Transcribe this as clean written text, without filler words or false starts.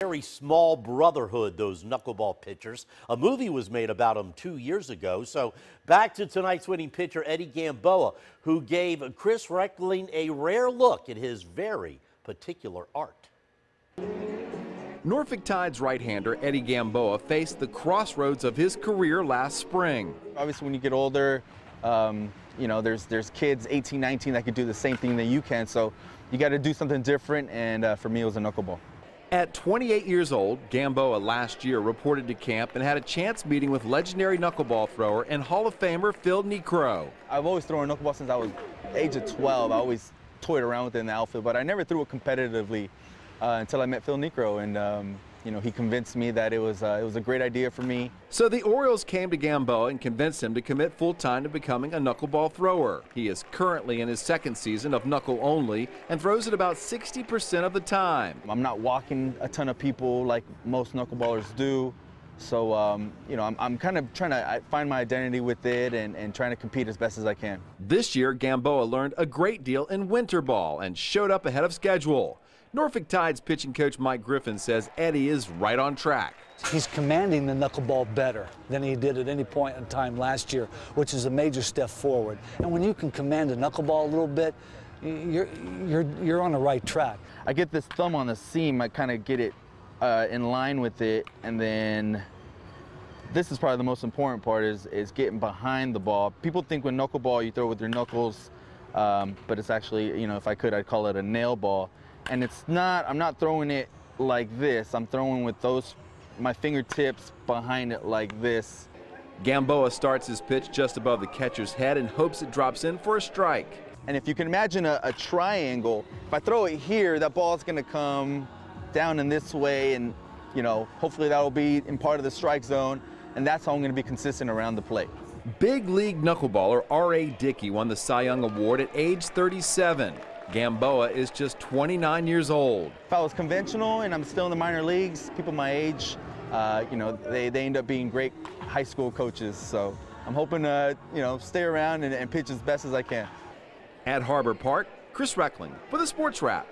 Very small brotherhood, those knuckleball pitchers. A movie was made about them 2 years ago. So back to tonight's winning pitcher, Eddie Gamboa, who gave Chris Reckling a rare look at his very particular art. Norfolk Tide's right-hander Eddie Gamboa faced the crossroads of his career last spring. Obviously, when you get older, you know, there's kids 18, 19 that could do the same thing that you can. So you got to do something different, and for me, it was a knuckleball. At 28 years old, Gamboa last year reported to camp and had a chance meeting with legendary knuckleball thrower and Hall of Famer Phil Niekro. I've always thrown a knuckleball since I was age of 12. I always toyed around with it in the outfield, but I never threw it competitively until I met Phil Niekro, and you know, he convinced me that it was a great idea for me. So the Orioles came to Gamboa and convinced him to commit full-time to becoming a knuckleball thrower. He is currently in his second season of knuckle only and throws it about 60% of the time. I'm not walking a ton of people like most knuckleballers do, so you know, I'm kind of trying to find my identity with it and trying to compete as best as I can. This year, Gamboa learned a great deal in winter ball and showed up ahead of schedule. Norfolk Tide's pitching coach Mike Griffin says Eddie is right on track. He's commanding the knuckleball better than he did at any point in time last year, which is a major step forward. And when you can command a knuckleball a little bit, you're on the right track. I get this thumb on the seam, I kind of get it in line with it, and then this is probably the most important part is getting behind the ball. People think with knuckleball you throw with your knuckles, but it's actually, you know, if I could, I'd call it a nail ball. And it's not, I'm not throwing it like this. I'm throwing with my fingertips behind it like this. Gamboa starts his pitch just above the catcher's head and hopes it drops in for a strike. And if you can imagine a triangle, if I throw it here, that ball's gonna come down in this way, and you know, hopefully that'll be in part of the strike zone, and that's how I'm gonna be consistent around the plate. Big league knuckleballer R.A. Dickey won the Cy Young Award at age 37. Gamboa is just 29 years old. If I was conventional and I'm still in the minor leagues, people my age, you know, they end up being great high school coaches. So I'm hoping to, you know, stay around and pitch as best as I can. At Harbor Park, Chris Reckling for the Sports Wrap.